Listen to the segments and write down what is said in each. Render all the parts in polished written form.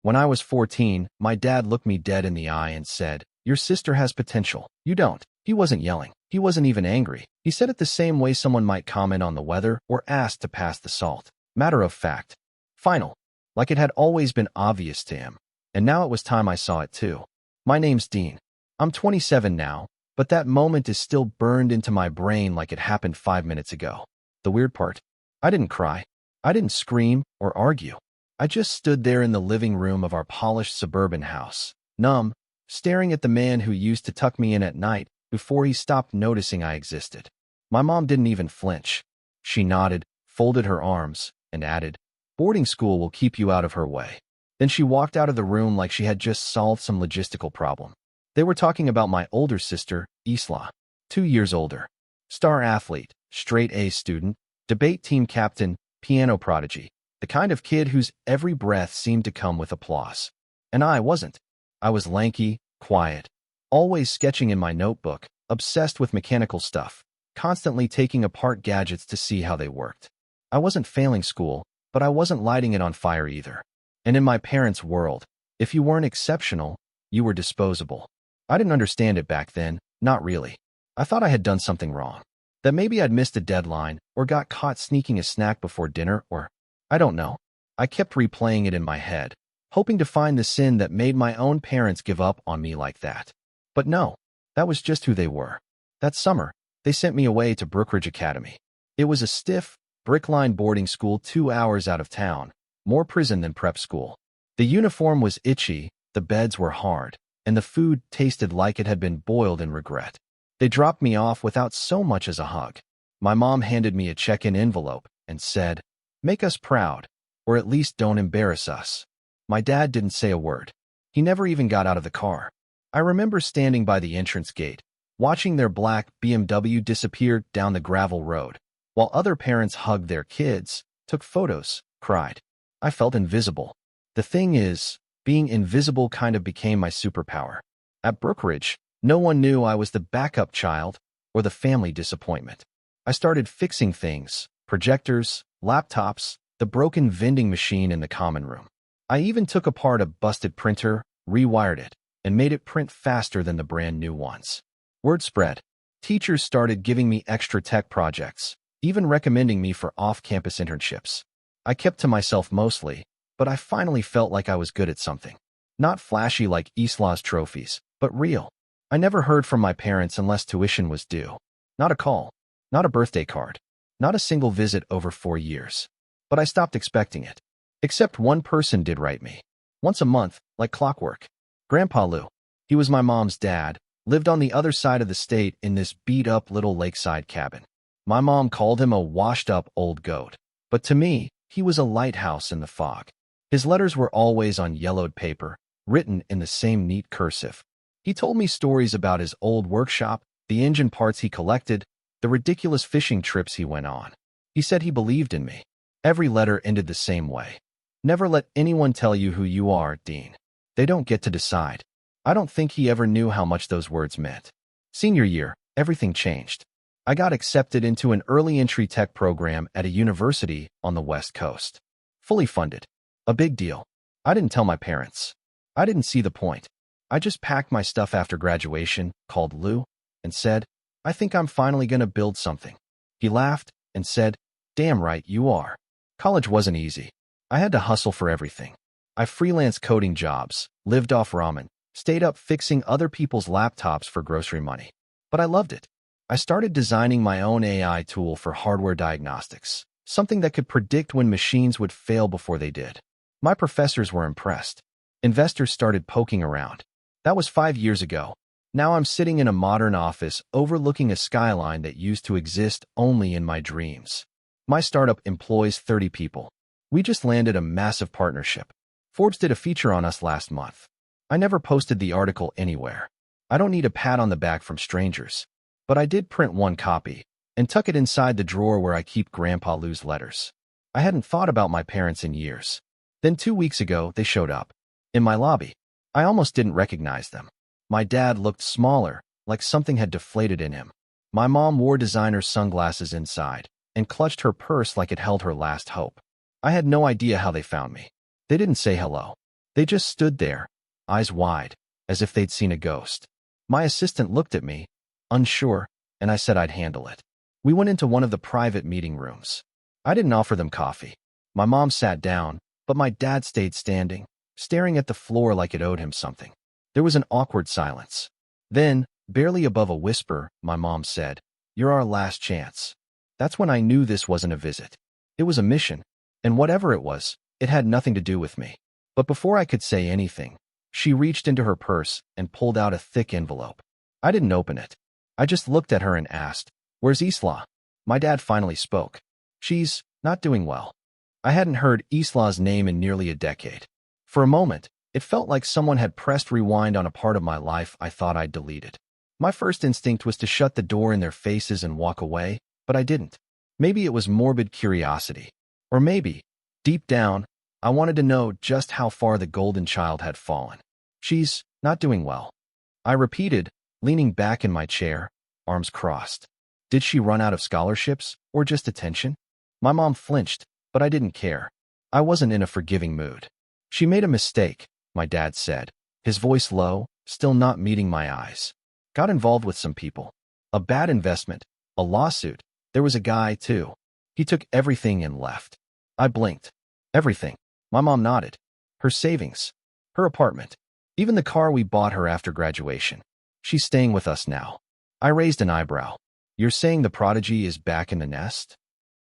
When I was 14, my dad looked me dead in the eye and said, "Your sister has potential. You don't." He wasn't yelling. He wasn't even angry. He said it the same way someone might comment on the weather or ask to pass the salt. Matter of fact. Final. Like it had always been obvious to him. And now it was time I saw it too. My name's Dean. I'm 27 now, but that moment is still burned into my brain like it happened 5 minutes ago. The weird part? I didn't cry. I didn't scream or argue. I just stood there in the living room of our polished suburban house, numb, staring at the man who used to tuck me in at night before he stopped noticing I existed. My mom didn't even flinch. She nodded, folded her arms, and added, "Boarding school will keep you out of her way." Then she walked out of the room like she had just solved some logistical problem. They were talking about my older sister, Isla, 2 years older. Star athlete, straight A student, debate team captain, piano prodigy. The kind of kid whose every breath seemed to come with applause. And I wasn't. I was lanky, quiet, always sketching in my notebook, obsessed with mechanical stuff, constantly taking apart gadgets to see how they worked. I wasn't failing school, but I wasn't lighting it on fire either. And in my parents' world, if you weren't exceptional, you were disposable. I didn't understand it back then, not really. I thought I had done something wrong. That maybe I'd missed a deadline, or got caught sneaking a snack before dinner, or I don't know. I kept replaying it in my head, hoping to find the sin that made my own parents give up on me like that. But no, that was just who they were. That summer, they sent me away to Brookridge Academy. It was a stiff, brick-lined boarding school 2 hours out of town, more prison than prep school. The uniform was itchy, the beds were hard, and the food tasted like it had been boiled in regret. They dropped me off without so much as a hug. My mom handed me a check-in envelope and said, "Make us proud, or at least don't embarrass us." My dad didn't say a word. He never even got out of the car. I remember standing by the entrance gate, watching their black BMW disappear down the gravel road, while other parents hugged their kids, took photos, cried. I felt invisible. The thing is, being invisible kind of became my superpower. At Brookridge, no one knew I was the backup child or the family disappointment. I started fixing things, projectors, laptops, the broken vending machine in the common room. I even took apart a busted printer, rewired it, and made it print faster than the brand new ones. Word spread. Teachers started giving me extra tech projects, even recommending me for off-campus internships. I kept to myself mostly, but I finally felt like I was good at something. Not flashy like Isla's trophies, but real. I never heard from my parents unless tuition was due. Not a call, not a birthday card, not a single visit over 4 years. But I stopped expecting it. Except one person did write me. Once a month, like clockwork. Grandpa Lou. He was my mom's dad, lived on the other side of the state in this beat-up little lakeside cabin. My mom called him a washed-up old goat. But to me, he was a lighthouse in the fog. His letters were always on yellowed paper, written in the same neat cursive. He told me stories about his old workshop, the engine parts he collected, the ridiculous fishing trips he went on. He said he believed in me. Every letter ended the same way. "Never let anyone tell you who you are, Dean. They don't get to decide." I don't think he ever knew how much those words meant. Senior year, everything changed. I got accepted into an early entry tech program at a university on the West Coast. Fully funded. A big deal. I didn't tell my parents. I didn't see the point. I just packed my stuff after graduation, called Lou, and said, "I think I'm finally going to build something." He laughed and said, "Damn right you are." College wasn't easy. I had to hustle for everything. I freelanced coding jobs, lived off ramen, stayed up fixing other people's laptops for grocery money. But I loved it. I started designing my own AI tool for hardware diagnostics, something that could predict when machines would fail before they did. My professors were impressed. Investors started poking around. That was 5 years ago. Now I'm sitting in a modern office overlooking a skyline that used to exist only in my dreams. My startup employs 30 people. We just landed a massive partnership. Forbes did a feature on us last month. I never posted the article anywhere. I don't need a pat on the back from strangers. But I did print one copy and tuck it inside the drawer where I keep Grandpa Lou's letters. I hadn't thought about my parents in years. Then 2 weeks ago, they showed up. In my lobby. I almost didn't recognize them. My dad looked smaller, like something had deflated in him. My mom wore designer sunglasses inside and clutched her purse like it held her last hope. I had no idea how they found me. They didn't say hello. They just stood there, eyes wide, as if they'd seen a ghost. My assistant looked at me, unsure, and I said I'd handle it. We went into one of the private meeting rooms. I didn't offer them coffee. My mom sat down, but my dad stayed standing, staring at the floor like it owed him something. There was an awkward silence. Then, barely above a whisper, my mom said, "You're our last chance." That's when I knew this wasn't a visit. It was a mission, and whatever it was, it had nothing to do with me. But before I could say anything, she reached into her purse and pulled out a thick envelope. I didn't open it. I just looked at her and asked, "Where's Isla?" My dad finally spoke. "She's not doing well." I hadn't heard Isla's name in nearly a decade. For a moment, it felt like someone had pressed rewind on a part of my life I thought I'd deleted. My first instinct was to shut the door in their faces and walk away, but I didn't. Maybe it was morbid curiosity. Or maybe, deep down, I wanted to know just how far the golden child had fallen. "She's not doing well," I repeated, leaning back in my chair, arms crossed. Did she run out of scholarships, or just attention? My mom flinched, but I didn't care. I wasn't in a forgiving mood. "She made a mistake," my dad said, his voice low, still not meeting my eyes. "Got involved with some people. A bad investment, a lawsuit. There was a guy, too. He took everything and left." I blinked. "Everything?" My mom nodded. "Her savings, her apartment, even the car we bought her after graduation. She's staying with us now." I raised an eyebrow. "You're saying the prodigy is back in the nest?"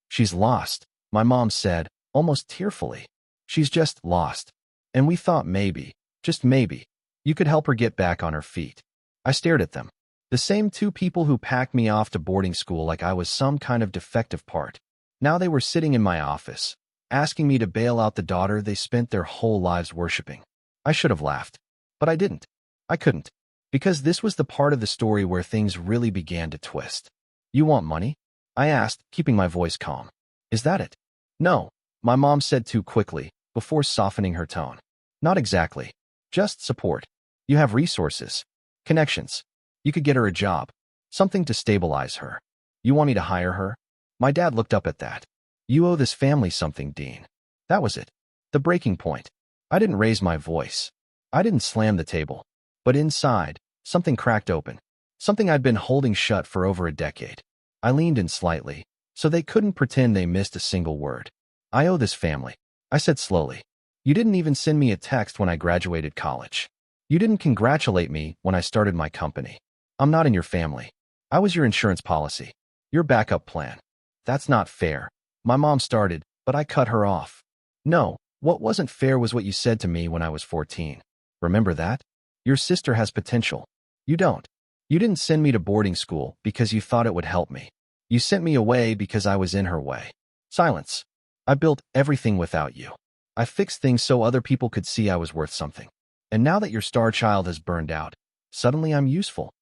"She's lost," my mom said, almost tearfully. "She's just lost. And we thought maybe, just maybe, you could help her get back on her feet." I stared at them. The same two people who packed me off to boarding school like I was some kind of defective part. Now they were sitting in my office, asking me to bail out the daughter they spent their whole lives worshiping. I should have laughed. But I didn't. I couldn't. Because this was the part of the story where things really began to twist. "You want money?" I asked, keeping my voice calm. "Is that it?" "No," my mom said too quickly, before softening her tone. "Not exactly. Just support. You have resources, connections. You could get her a job, something to stabilize her. You want me to hire her?" My dad looked up at that. "You owe this family something, Dean." That was it. The breaking point. I didn't raise my voice. I didn't slam the table. But inside, something cracked open. Something I'd been holding shut for over a decade. I leaned in slightly, so they couldn't pretend they missed a single word. "I owe this family," I said slowly. "You didn't even send me a text when I graduated college. You didn't congratulate me when I started my company. I'm not in your family. I was your insurance policy, your backup plan." "That's not fair," my mom started, but I cut her off. "No, what wasn't fair was what you said to me when I was 14. Remember that? Your sister has potential. You don't. You didn't send me to boarding school because you thought it would help me. You sent me away because I was in her way." Silence. "I built everything without you. I fixed things so other people could see I was worth something. And now that your star child has burned out, suddenly I'm useful."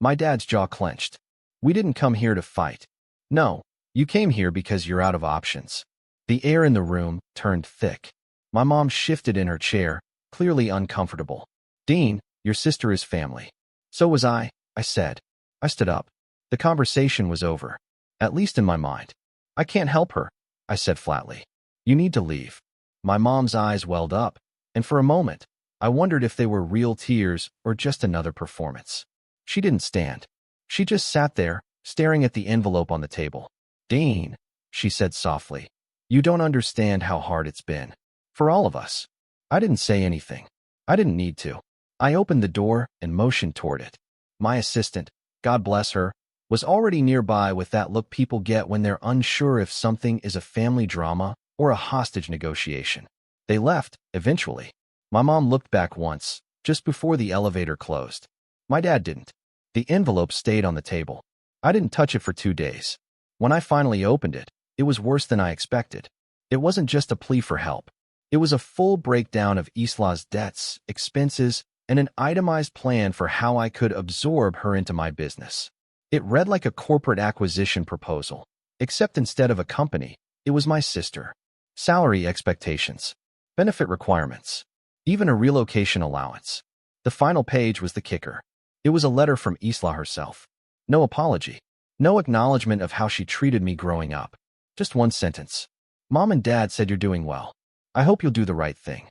My dad's jaw clenched. "We didn't come here to fight. No, you came here because you're out of options." The air in the room turned thick. My mom shifted in her chair, clearly uncomfortable. "Dean, your sister is family." "So was I said. I stood up. The conversation was over. At least in my mind. "I can't help her," I said flatly. "You need to leave." My mom's eyes welled up, and for a moment, I wondered if they were real tears or just another performance. She didn't stand. She just sat there, staring at the envelope on the table. "Dean," she said softly, "you don't understand how hard it's been. For all of us." I didn't say anything. I didn't need to. I opened the door and motioned toward it. My assistant, God bless her, was already nearby with that look people get when they're unsure if something is a family drama or a hostage negotiation. They left, eventually. My mom looked back once, just before the elevator closed. My dad didn't. The envelope stayed on the table. I didn't touch it for 2 days. When I finally opened it, it was worse than I expected. It wasn't just a plea for help. It was a full breakdown of Isla's debts, expenses, and an itemized plan for how I could absorb her into my business. It read like a corporate acquisition proposal, except instead of a company, it was my sister. Salary expectations, benefit requirements, even a relocation allowance. The final page was the kicker. It was a letter from Isla herself. No apology. No acknowledgement of how she treated me growing up. Just one sentence. "Mom and Dad said you're doing well. I hope you'll do the right thing."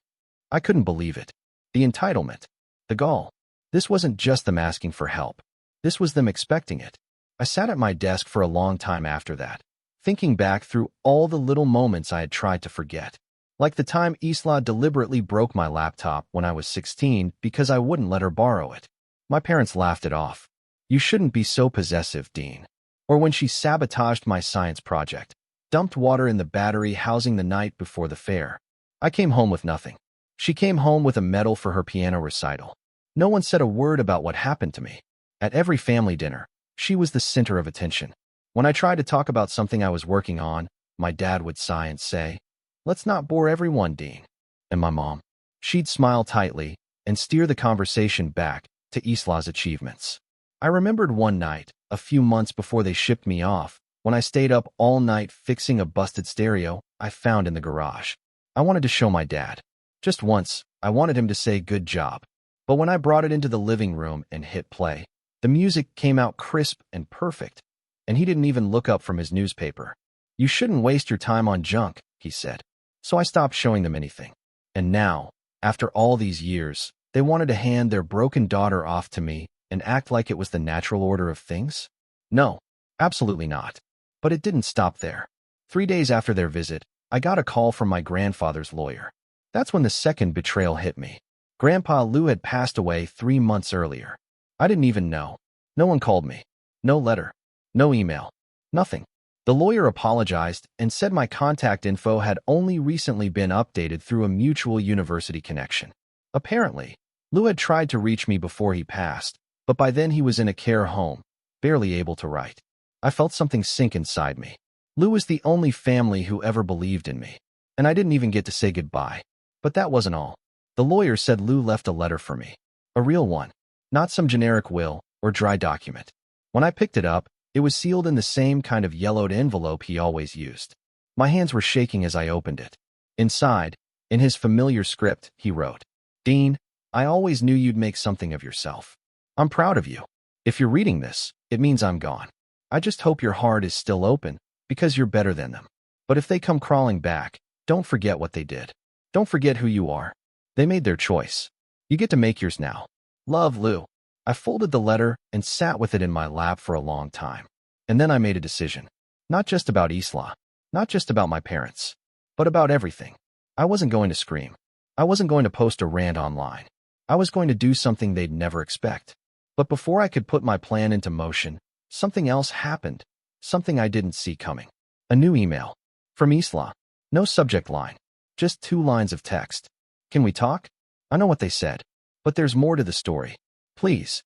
I couldn't believe it. The entitlement. The gall. This wasn't just them asking for help. This was them expecting it. I sat at my desk for a long time after that, thinking back through all the little moments I had tried to forget. Like the time Isla deliberately broke my laptop when I was 16 because I wouldn't let her borrow it. My parents laughed it off. You shouldn't be so possessive, Dean. Or when she sabotaged my science project, dumped water in the battery housing the night before the fair. I came home with nothing. She came home with a medal for her piano recital. No one said a word about what happened to me. At every family dinner, she was the center of attention. When I tried to talk about something I was working on, my dad would sigh and say, "Let's not bore everyone, Dean." And my mom, she'd smile tightly and steer the conversation back to Isla's achievements. I remembered one night, a few months before they shipped me off, when I stayed up all night fixing a busted stereo I found in the garage. I wanted to show my dad. Just once, I wanted him to say good job. But when I brought it into the living room and hit play, the music came out crisp and perfect, and he didn't even look up from his newspaper. "You shouldn't waste your time on junk," he said. So I stopped showing them anything. And now, after all these years, they wanted to hand their broken daughter off to me and act like it was the natural order of things? No, absolutely not. But it didn't stop there. 3 days after their visit, I got a call from my grandfather's lawyer. That's when the second betrayal hit me. Grandpa Lou had passed away 3 months earlier. I didn't even know. No one called me. No letter. No email. Nothing. The lawyer apologized and said my contact info had only recently been updated through a mutual university connection. Apparently, Lou had tried to reach me before he passed, but by then he was in a care home, barely able to write. I felt something sink inside me. Lou was the only family who ever believed in me, and I didn't even get to say goodbye. But that wasn't all. The lawyer said Lou left a letter for me. A real one. Not some generic will or dry document. When I picked it up, it was sealed in the same kind of yellowed envelope he always used. My hands were shaking as I opened it. Inside, in his familiar script, he wrote, "Dean, I always knew you'd make something of yourself. I'm proud of you. If you're reading this, it means I'm gone. I just hope your heart is still open, because you're better than them. But if they come crawling back, don't forget what they did. Don't forget who you are. They made their choice. You get to make yours now. Love, Lou." I folded the letter and sat with it in my lap for a long time. And then I made a decision. Not just about Isla. Not just about my parents. But about everything. I wasn't going to scream. I wasn't going to post a rant online. I was going to do something they'd never expect. But before I could put my plan into motion, something else happened. Something I didn't see coming. A new email. From Isla. No subject line. Just 2 lines of text. "Can we talk?" I know what they said. But there's more to the story. Please.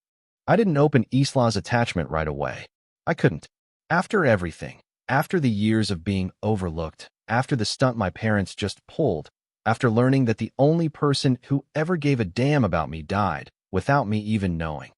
I didn't open Isla's attachment right away. I couldn't. After everything, after the years of being overlooked, after the stunt my parents just pulled, after learning that the only person who ever gave a damn about me died, without me even knowing,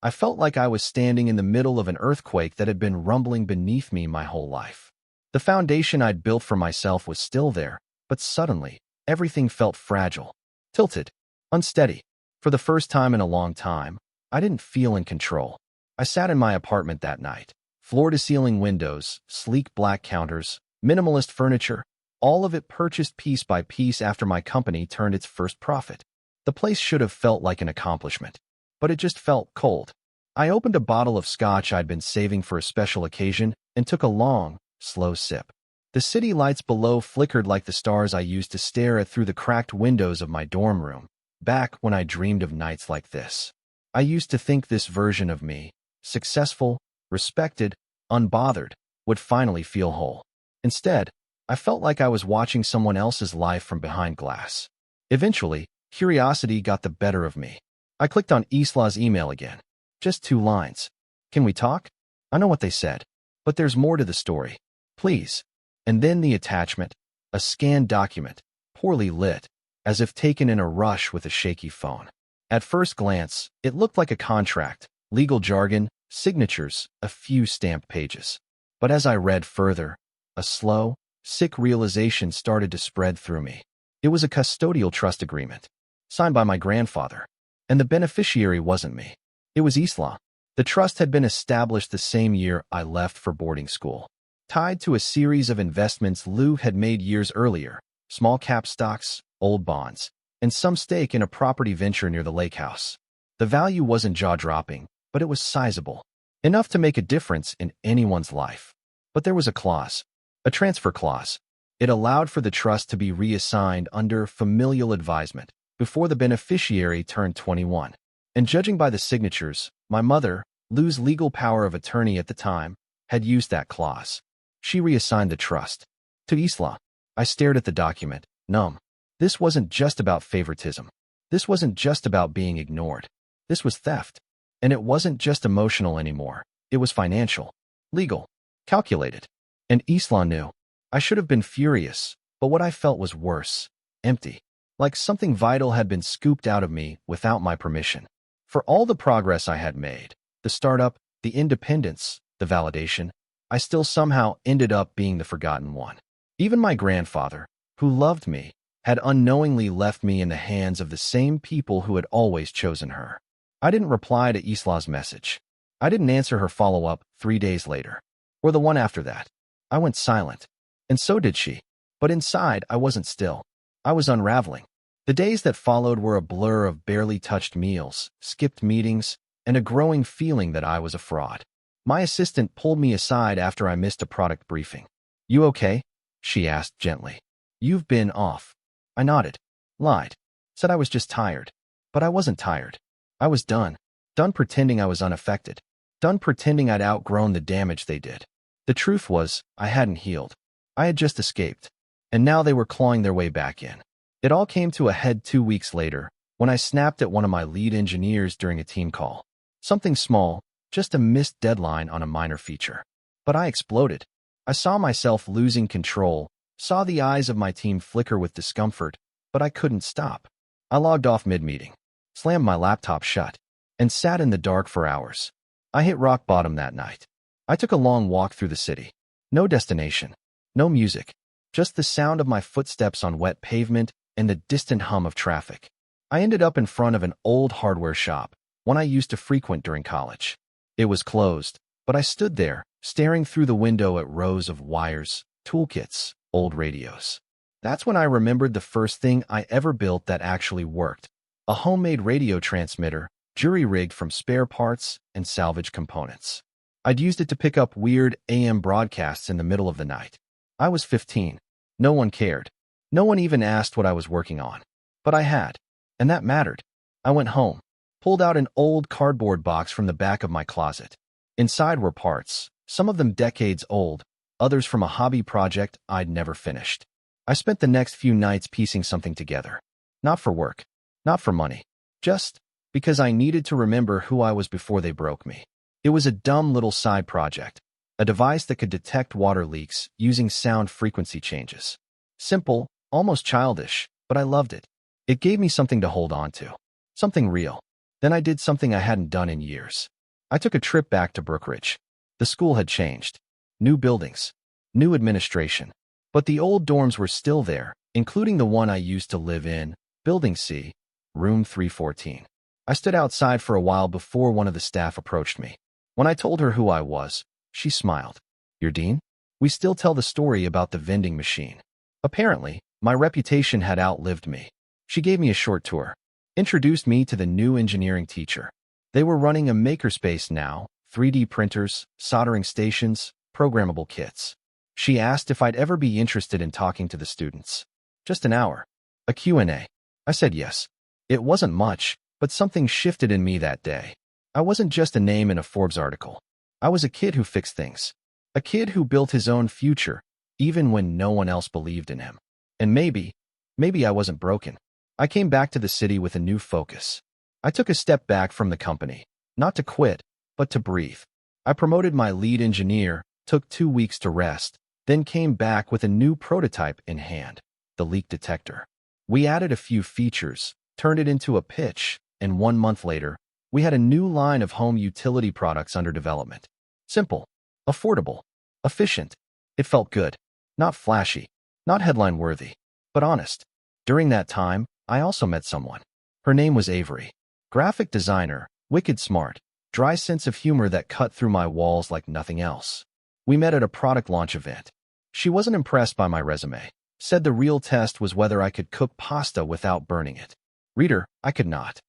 I felt like I was standing in the middle of an earthquake that had been rumbling beneath me my whole life. The foundation I'd built for myself was still there, but suddenly, everything felt fragile, tilted, unsteady. For the first time in a long time, I didn't feel in control. I sat in my apartment that night. Floor-to-ceiling windows, sleek black counters, minimalist furniture, all of it purchased piece by piece after my company turned its first profit. The place should have felt like an accomplishment, but it just felt cold. I opened a bottle of scotch I'd been saving for a special occasion and took a long, slow sip. The city lights below flickered like the stars I used to stare at through the cracked windows of my dorm room. Back when I dreamed of nights like this, I used to think this version of me, successful, respected, unbothered, would finally feel whole. Instead, I felt like I was watching someone else's life from behind glass. Eventually, curiosity got the better of me. I clicked on Isla's email again. Just 2 lines. "Can we talk?" I know what they said, but there's more to the story. Please. And then the attachment, a scanned document, poorly lit, as if taken in a rush with a shaky phone. At first glance, it looked like a contract, legal jargon, signatures, a few stamped pages. But as I read further, a slow, sick realization started to spread through me. It was a custodial trust agreement, signed by my grandfather, and the beneficiary wasn't me. It was Isla. The trust had been established the same year I left for boarding school, tied to a series of investments Lou had made years earlier, small cap stocks, old bonds. and some stake in a property venture near the lake house. The value wasn't jaw-dropping, but it was sizable, enough to make a difference in anyone's life. But there was a clause, a transfer clause. It allowed for the trust to be reassigned under familial advisement before the beneficiary turned 21. And judging by the signatures, my mother, Lou's legal power of attorney at the time, had used that clause. She reassigned the trust to Isla. I stared at the document, numb. This wasn't just about favoritism. This wasn't just about being ignored. This was theft. And it wasn't just emotional anymore. It was financial, legal, calculated. And Isla knew. I should have been furious, but what I felt was worse, empty. Like something vital had been scooped out of me without my permission. For all the progress I had made, the startup, the independence, the validation, I still somehow ended up being the forgotten one. Even my grandfather, who loved me, had unknowingly left me in the hands of the same people who had always chosen her. I didn't reply to Isla's message. I didn't answer her follow-up 3 days later, or the one after that. I went silent, and so did she. But inside, I wasn't still. I was unraveling. The days that followed were a blur of barely touched meals, skipped meetings, and a growing feeling that I was a fraud. My assistant pulled me aside after I missed a product briefing. "You okay?" she asked gently. "You've been off." I nodded, lied, said I was just tired. But I wasn't tired. I was done. Done pretending I was unaffected. Done pretending I'd outgrown the damage they did. The truth was, I hadn't healed. I had just escaped. And now they were clawing their way back in. It all came to a head 2 weeks later, when I snapped at one of my lead engineers during a team call. Something small, just a missed deadline on a minor feature. But I exploded. I saw myself losing control, saw the eyes of my team flicker with discomfort, but I couldn't stop. I logged off mid-meeting, slammed my laptop shut, and sat in the dark for hours. I hit rock bottom that night. I took a long walk through the city. No destination, no music, just the sound of my footsteps on wet pavement and the distant hum of traffic. I ended up in front of an old hardware shop, one I used to frequent during college. It was closed, but I stood there, staring through the window at rows of wires, toolkits, old radios. That's when I remembered the first thing I ever built that actually worked. A homemade radio transmitter, jury-rigged from spare parts and salvage components. I'd used it to pick up weird AM broadcasts in the middle of the night. I was 15. No one cared. No one even asked what I was working on. But I had. And that mattered. I went home, pulled out an old cardboard box from the back of my closet. Inside were parts, some of them decades old, others from a hobby project I'd never finished. I spent the next few nights piecing something together. Not for work, not for money, just because I needed to remember who I was before they broke me. It was a dumb little side project, a device that could detect water leaks using sound frequency changes. Simple, almost childish, but I loved it. It gave me something to hold on to, something real. Then I did something I hadn't done in years. I took a trip back to Brookridge. The school had changed. New buildings, new administration. But the old dorms were still there, including the one I used to live in, Building C, Room 314. I stood outside for a while before one of the staff approached me. When I told her who I was, she smiled. "Your dean?" We still tell the story about the vending machine. Apparently, my reputation had outlived me. She gave me a short tour, introduced me to the new engineering teacher. They were running a makerspace now, 3D printers, soldering stations, programmable kits. She asked if I'd ever be interested in talking to the students. Just an hour. A Q&A. I said yes. It wasn't much, but something shifted in me that day. I wasn't just a name in a Forbes article. I was a kid who fixed things. A kid who built his own future, even when no one else believed in him. And maybe I wasn't broken. I came back to the city with a new focus. I took a step back from the company, not to quit, but to breathe. I promoted my lead engineer, took 2 weeks to rest, then came back with a new prototype in hand, the leak detector. We added a few features, turned it into a pitch, and 1 month later, we had a new line of home utility products under development. Simple, affordable, efficient. It felt good. Not flashy, not headline-worthy, but honest. During that time, I also met someone. Her name was Avery. Graphic designer, wicked smart, dry sense of humor that cut through my walls like nothing else. We met at a product launch event. She wasn't impressed by my resume. Said the real test was whether I could cook pasta without burning it. Reader, I could not.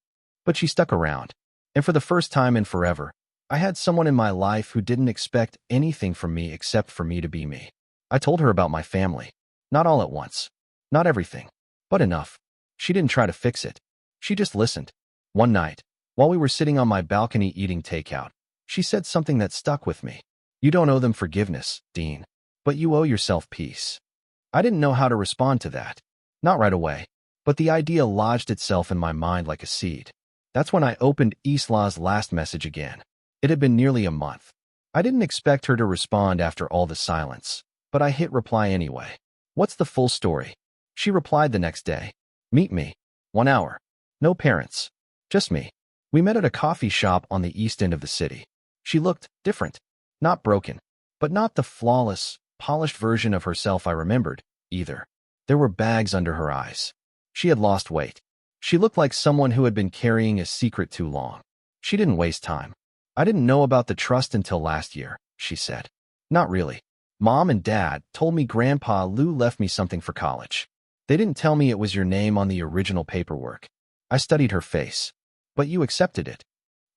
But she stuck around. And for the first time in forever, I had someone in my life who didn't expect anything from me except for me to be me. I told her about my family. Not all at once. Not everything. But enough. She didn't try to fix it. She just listened. One night, while we were sitting on my balcony eating takeout, she said something that stuck with me. You don't owe them forgiveness, Dean, but you owe yourself peace. I didn't know how to respond to that. Not right away, but the idea lodged itself in my mind like a seed. That's when I opened Isla's last message again. It had been nearly a month. I didn't expect her to respond after all the silence, but I hit reply anyway. What's the full story? She replied the next day. Meet me. 1 hour. No parents. Just me. We met at a coffee shop on the east end of the city. She looked different. Not broken, but not the flawless, polished version of herself I remembered, either. There were bags under her eyes. She had lost weight. She looked like someone who had been carrying a secret too long. She didn't waste time. I didn't know about the trust until last year, she said. Not really. Mom and Dad told me Grandpa Lou left me something for college. They didn't tell me it was your name on the original paperwork. I studied her face. But you accepted it.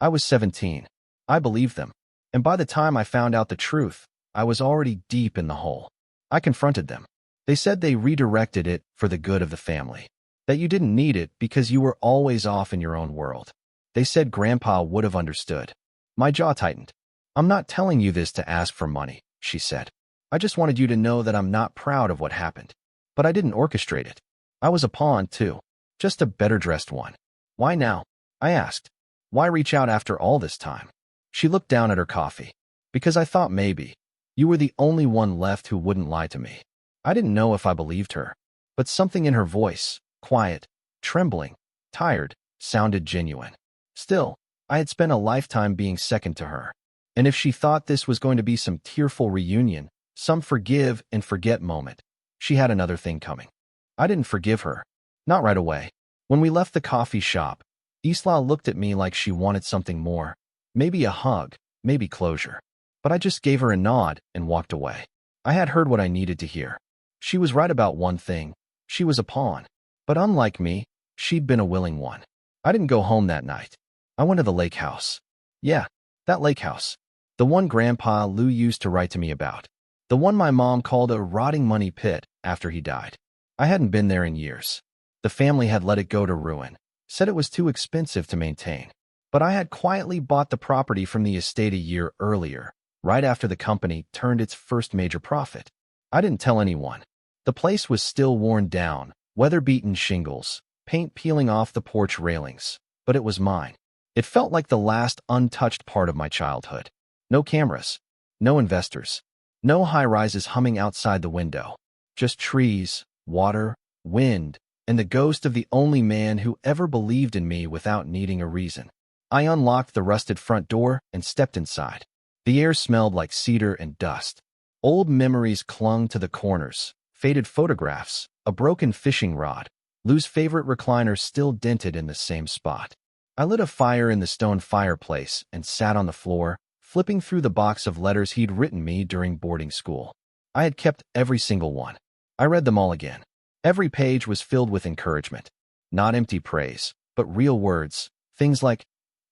I was 17. I believed them. And by the time I found out the truth, I was already deep in the hole. I confronted them. They said they redirected it for the good of the family. That you didn't need it because you were always off in your own world. They said Grandpa would have understood. My jaw tightened. I'm not telling you this to ask for money, she said. I just wanted you to know that I'm not proud of what happened. But I didn't orchestrate it. I was a pawn, too. Just a better-dressed one. Why now? I asked. Why reach out after all this time? She looked down at her coffee. Because I thought maybe. You were the only one left who wouldn't lie to me. I didn't know if I believed her. But something in her voice, quiet, trembling, tired, sounded genuine. Still, I had spent a lifetime being second to her. And if she thought this was going to be some tearful reunion, some forgive and forget moment, she had another thing coming. I didn't forgive her. Not right away. When we left the coffee shop, Isla looked at me like she wanted something more. Maybe a hug, maybe closure. But I just gave her a nod and walked away. I had heard what I needed to hear. She was right about one thing. She was a pawn. But unlike me, she'd been a willing one. I didn't go home that night. I went to the lake house. Yeah, that lake house. The one Grandpa Lou used to write to me about. The one my mom called a rotting money pit after he died. I hadn't been there in years. The family had let it go to ruin, said it was too expensive to maintain. But I had quietly bought the property from the estate a year earlier, right after the company turned its first major profit. I didn't tell anyone. The place was still worn down, weather-beaten shingles, paint peeling off the porch railings, but it was mine. It felt like the last untouched part of my childhood. No cameras, no investors, no high-rises humming outside the window. Just trees, water, wind, and the ghost of the only man who ever believed in me without needing a reason. I unlocked the rusted front door and stepped inside. The air smelled like cedar and dust. Old memories clung to the corners, faded photographs, a broken fishing rod, Lou's favorite recliner still dented in the same spot. I lit a fire in the stone fireplace and sat on the floor, flipping through the box of letters he'd written me during boarding school. I had kept every single one. I read them all again. Every page was filled with encouragement. Not empty praise, but real words. Things like,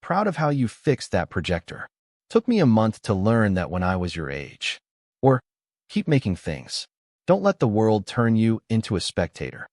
proud of how you fixed that projector. Took me a month to learn that when I was your age. Or, keep making things. Don't let the world turn you into a spectator.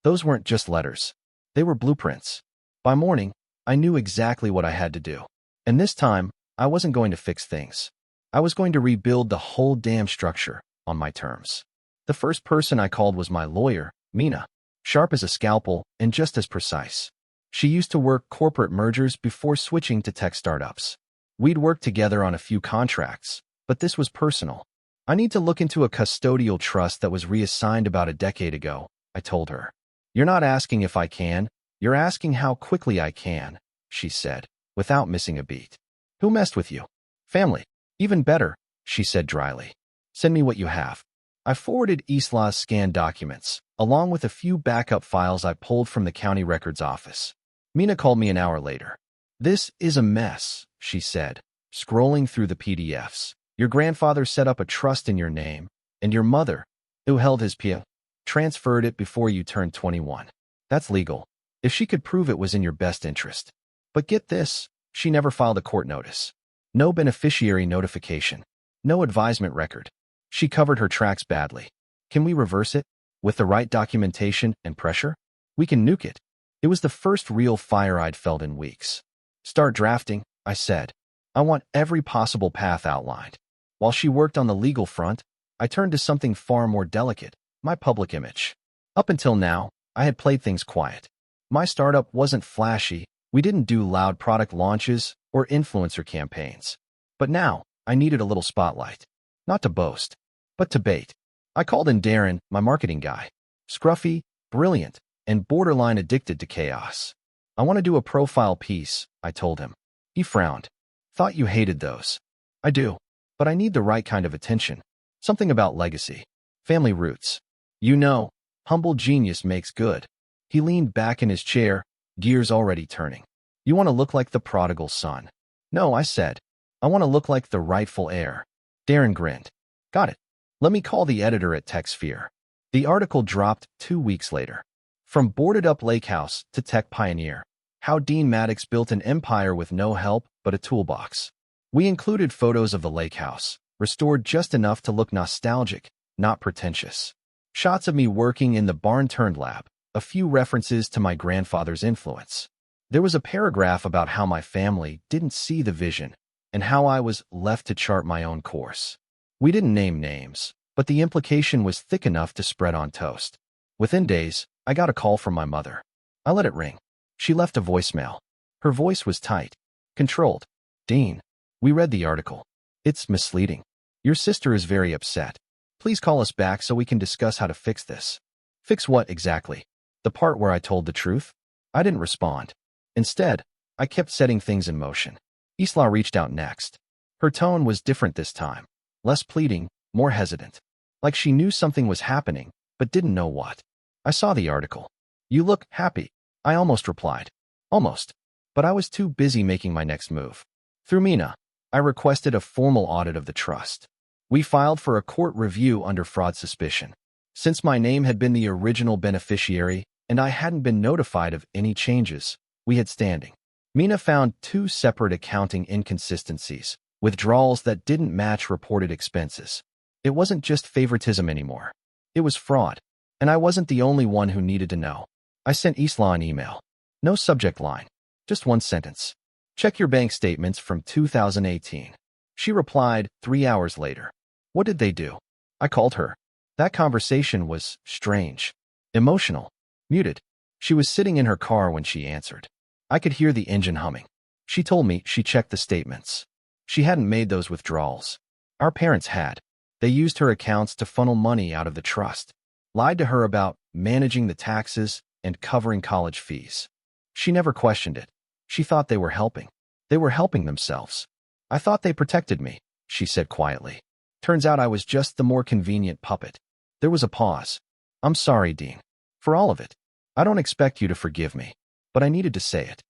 Those weren't just letters. They were blueprints. By morning, I knew exactly what I had to do. And this time, I wasn't going to fix things. I was going to rebuild the whole damn structure on my terms. The first person I called was my lawyer, Mina. Sharp as a scalpel and just as precise. She used to work corporate mergers before switching to tech startups. We'd worked together on a few contracts, but this was personal. I need to look into a custodial trust that was reassigned about a decade ago, I told her. You're not asking if I can, you're asking how quickly I can, she said, without missing a beat. Who messed with you? Family. Even better, she said dryly. Send me what you have. I forwarded Isla's scanned documents, along with a few backup files I pulled from the county records office. Mina called me an hour later. This is a mess, she said, scrolling through the PDFs. Your grandfather set up a trust in your name, and your mother, who held his PO, transferred it before you turned 21. That's legal, if she could prove it was in your best interest. But get this, she never filed a court notice. No beneficiary notification. No advisement record. She covered her tracks badly. Can we reverse it? With the right documentation and pressure? We can nuke it. It was the first real fire I'd felt in weeks. Start drafting, I said. I want every possible path outlined. While she worked on the legal front, I turned to something far more delicate, my public image. Up until now, I had played things quiet. My startup wasn't flashy. We didn't do loud product launches or influencer campaigns. But now, I needed a little spotlight. Not to boast, but to bait. I called in Darren, my marketing guy. Scruffy, brilliant, and borderline addicted to chaos. I want to do a profile piece, I told him. He frowned. Thought you hated those. I do. But I need the right kind of attention. Something about legacy. Family roots. You know, humble genius makes good. He leaned back in his chair, gears already turning. You want to look like the prodigal son. No, I said. I want to look like the rightful heir. Darren grinned. Got it. Let me call the editor at TechSphere. The article dropped 2 weeks later. From boarded-up lake house to tech pioneer. How Dean Maddox built an empire with no help but a toolbox. We included photos of the lake house, restored just enough to look nostalgic, not pretentious. Shots of me working in the barn-turned-lab, a few references to my grandfather's influence. There was a paragraph about how my family didn't see the vision and how I was left to chart my own course. We didn't name names, but the implication was thick enough to spread on toast. Within days, I got a call from my mother. I let it ring. She left a voicemail. Her voice was tight, controlled. Dean, we read the article. It's misleading. Your sister is very upset. Please call us back so we can discuss how to fix this. Fix what exactly? The part where I told the truth? I didn't respond. Instead, I kept setting things in motion. Isla reached out next. Her tone was different this time. Less pleading, more hesitant. Like she knew something was happening, but didn't know what. I saw the article. You look happy. I almost replied. Almost. But I was too busy making my next move. Through Mina, I requested a formal audit of the trust. We filed for a court review under fraud suspicion. Since my name had been the original beneficiary and I hadn't been notified of any changes, we had standing. Mina found 2 separate accounting inconsistencies, withdrawals that didn't match reported expenses. It wasn't just favoritism anymore. It was fraud, and I wasn't the only one who needed to know. I sent Isla an email. No subject line, just one sentence. Check your bank statements from 2018. She replied 3 hours later. What did they do? I called her. That conversation was strange, emotional, muted. She was sitting in her car when she answered. I could hear the engine humming. She told me she checked the statements. She hadn't made those withdrawals. Our parents had. They used her accounts to funnel money out of the trust, lied to her about managing the taxes and covering college fees. She never questioned it. She thought they were helping. They were helping themselves. I thought they protected me, she said quietly. Turns out I was just the more convenient puppet. There was a pause. I'm sorry, Dean. For all of it. I don't expect you to forgive me, but I needed to say it.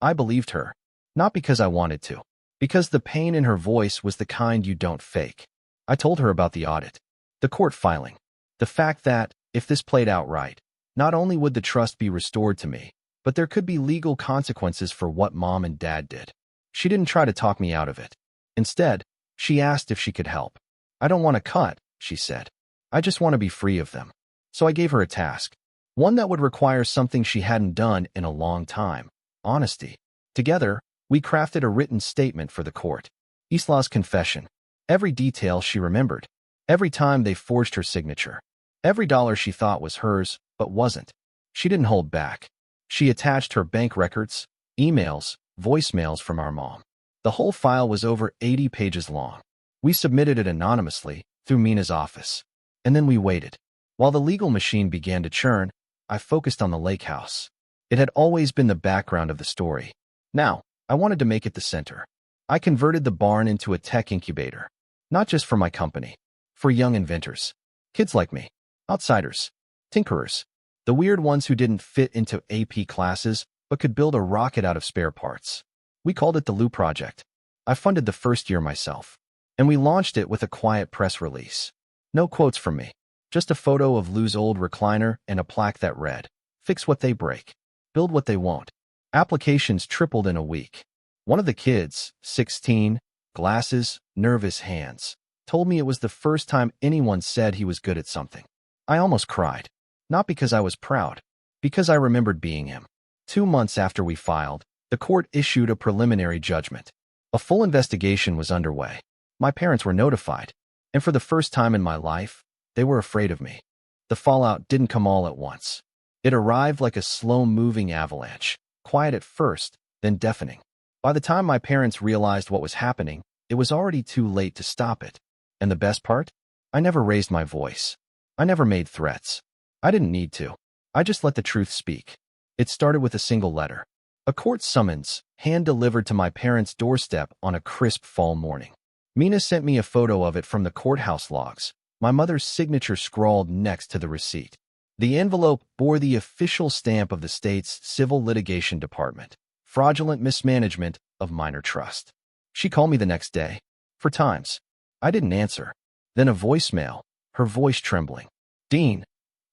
I believed her. Not because I wanted to. Because the pain in her voice was the kind you don't fake. I told her about the audit, the court filing, the fact that, if this played out right, not only would the trust be restored to me, but there could be legal consequences for what Mom and Dad did. She didn't try to talk me out of it. Instead, she asked if she could help. I don't want to cut, she said. I just want to be free of them. So I gave her a task. One that would require something she hadn't done in a long time. Honesty. Together, we crafted a written statement for the court. Isla's confession. Every detail she remembered. Every time they forged her signature. Every dollar she thought was hers, but wasn't. She didn't hold back. She attached her bank records, emails, voicemails from our mom. The whole file was over 80 pages long. We submitted it anonymously through Mina's office. And then we waited. While the legal machine began to churn, I focused on the lake house. It had always been the background of the story. Now, I wanted to make it the center. I converted the barn into a tech incubator. Not just for my company. For young inventors. Kids like me. Outsiders. Tinkerers. The weird ones who didn't fit into AP classes, but could build a rocket out of spare parts. We called it the Lou Project. I funded the first year myself. And we launched it with a quiet press release. No quotes from me. Just a photo of Lou's old recliner and a plaque that read, "Fix what they break. Build what they won't." Applications tripled in a week. One of the kids, 16, glasses, nervous hands, told me it was the first time anyone said he was good at something. I almost cried. Not because I was proud, because I remembered being him. 2 months after we filed, the court issued a preliminary judgment. A full investigation was underway. My parents were notified, and for the first time in my life, they were afraid of me. The fallout didn't come all at once. It arrived like a slow-moving avalanche, quiet at first, then deafening. By the time my parents realized what was happening, it was already too late to stop it. And the best part? I never raised my voice. I never made threats. I didn't need to. I just let the truth speak. It started with a single letter. A court summons, hand-delivered to my parents' doorstep on a crisp fall morning. Mina sent me a photo of it from the courthouse logs, my mother's signature scrawled next to the receipt. The envelope bore the official stamp of the state's Civil Litigation Department, fraudulent mismanagement of minor trust. She called me the next day. 4 times. I didn't answer. Then a voicemail, her voice trembling. "Dean,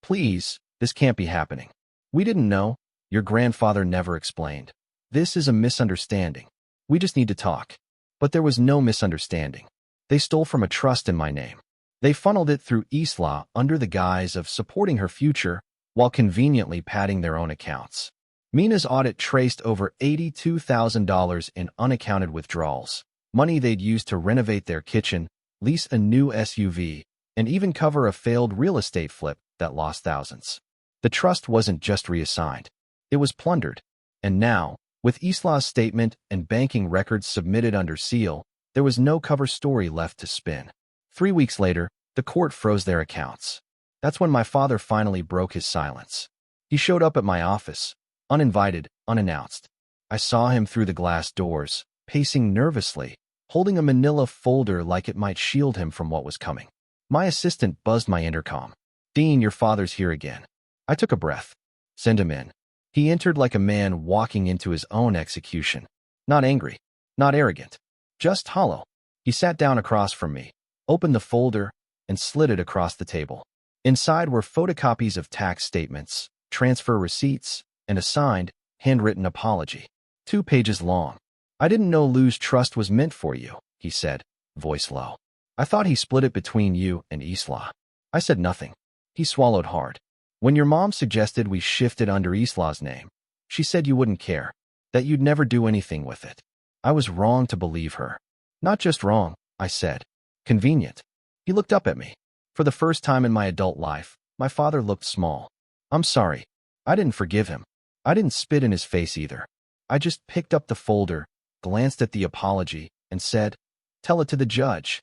please, this can't be happening. We didn't know. Your grandfather never explained. This is a misunderstanding. We just need to talk." But there was no misunderstanding. They stole from a trust in my name. They funneled it through Isla under the guise of supporting her future while conveniently padding their own accounts. Mina's audit traced over $82,000 in unaccounted withdrawals, money they'd used to renovate their kitchen, lease a new SUV, and even cover a failed real estate flip that lost thousands. The trust wasn't just reassigned. It was plundered. And now, with Isla's statement and banking records submitted under seal, there was no cover story left to spin. 3 weeks later, the court froze their accounts. That's when my father finally broke his silence. He showed up at my office, uninvited, unannounced. I saw him through the glass doors, pacing nervously, holding a manila folder like it might shield him from what was coming. My assistant buzzed my intercom. "Dean, your father's here again." I took a breath. "Send him in." He entered like a man walking into his own execution. Not angry, not arrogant, just hollow. He sat down across from me, opened the folder, and slid it across the table. Inside were photocopies of tax statements, transfer receipts, and a signed, handwritten apology. 2 pages long. "I didn't know Lou's trust was meant for you," he said, voice low. "I thought he split it between you and Isla." I said nothing. He swallowed hard. "When your mom suggested we shift it under Isla's name, she said you wouldn't care, that you'd never do anything with it." I was wrong to believe her. "Not just wrong," I said. "Convenient." He looked up at me. For the first time in my adult life, my father looked small. "I'm sorry. I didn't forgive him. I didn't spit in his face either. I just picked up the folder, glanced at the apology, and said, 'Tell it to the judge.'"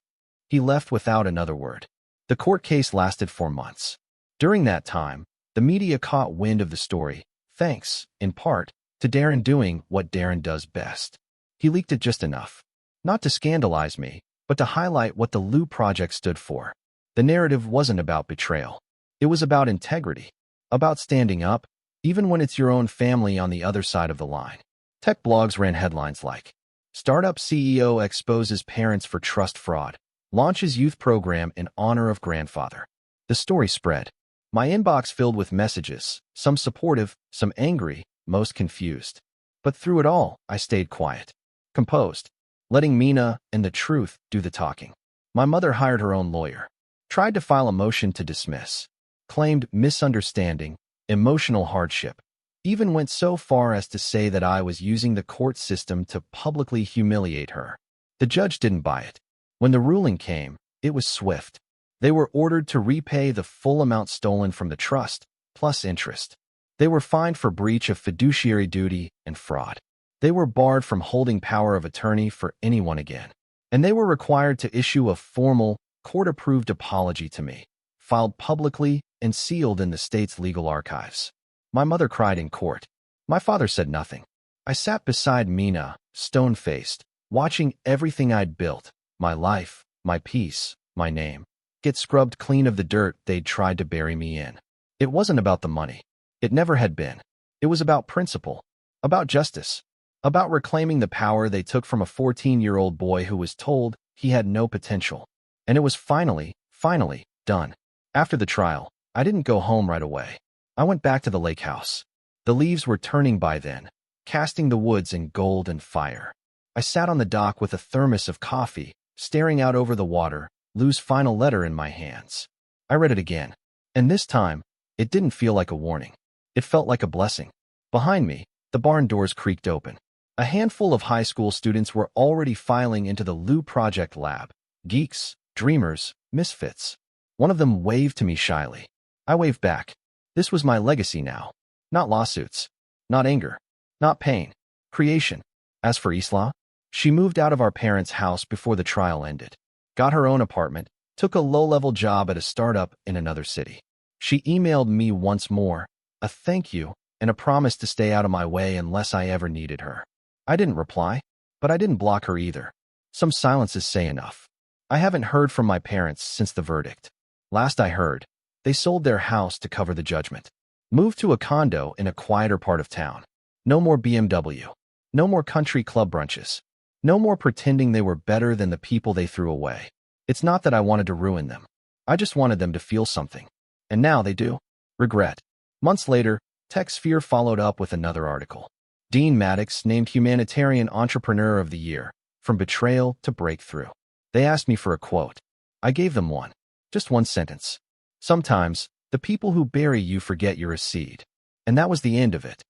He left without another word. The court case lasted 4 months. During that time, the media caught wind of the story, thanks, in part, to Darren doing what Darren does best. He leaked it just enough. Not to scandalize me, but to highlight what the Lou Project stood for. The narrative wasn't about betrayal. It was about integrity, about standing up, even when it's your own family on the other side of the line. Tech blogs ran headlines like, "Startup CEO exposes parents for trust fraud, launches youth program in honor of grandfather." The story spread. My inbox filled with messages, some supportive, some angry, most confused. But through it all, I stayed quiet, composed, letting Mina and the truth do the talking. My mother hired her own lawyer, tried to file a motion to dismiss, claimed misunderstanding, emotional hardship, even went so far as to say that I was using the court system to publicly humiliate her. The judge didn't buy it. When the ruling came, it was swift. They were ordered to repay the full amount stolen from the trust, plus interest. They were fined for breach of fiduciary duty and fraud. They were barred from holding power of attorney for anyone again. And they were required to issue a formal, court-approved apology to me, filed publicly and sealed in the state's legal archives. My mother cried in court. My father said nothing. I sat beside Mina, stone-faced, watching everything I'd built, my life, my peace, my name, get scrubbed clean of the dirt they'd tried to bury me in. It wasn't about the money. It never had been. It was about principle, about justice, about reclaiming the power they took from a 14-year-old boy who was told he had no potential. And it was finally done. After the trial, I didn't go home right away. I went back to the lake house. The leaves were turning by then, casting the woods in gold and fire. I sat on the dock with a thermos of coffee, staring out over the water, Lou's final letter in my hands. I read it again, and this time, it didn't feel like a warning. It felt like a blessing. Behind me, the barn doors creaked open. A handful of high school students were already filing into the Lou Project Lab. Geeks, dreamers, misfits. One of them waved to me shyly. I waved back. This was my legacy now. Not lawsuits. Not anger. Not pain. Creation. As for Isla, she moved out of our parents' house before the trial ended. Got her own apartment, took a low-level job at a startup in another city. She emailed me once more, a thank you, and a promise to stay out of my way unless I ever needed her. I didn't reply, but I didn't block her either. Some silences say enough. I haven't heard from my parents since the verdict. Last I heard, they sold their house to cover the judgment. Moved to a condo in a quieter part of town. No more BMW. No more country club brunches. No more pretending they were better than the people they threw away. It's not that I wanted to ruin them. I just wanted them to feel something. And now they do. Regret. Months later, TechSphere followed up with another article. Dean Maddox named Humanitarian Entrepreneur of the Year, from betrayal to breakthrough. They asked me for a quote. I gave them one. Just one sentence. Sometimes, the people who bury you forget you're a seed. And that was the end of it.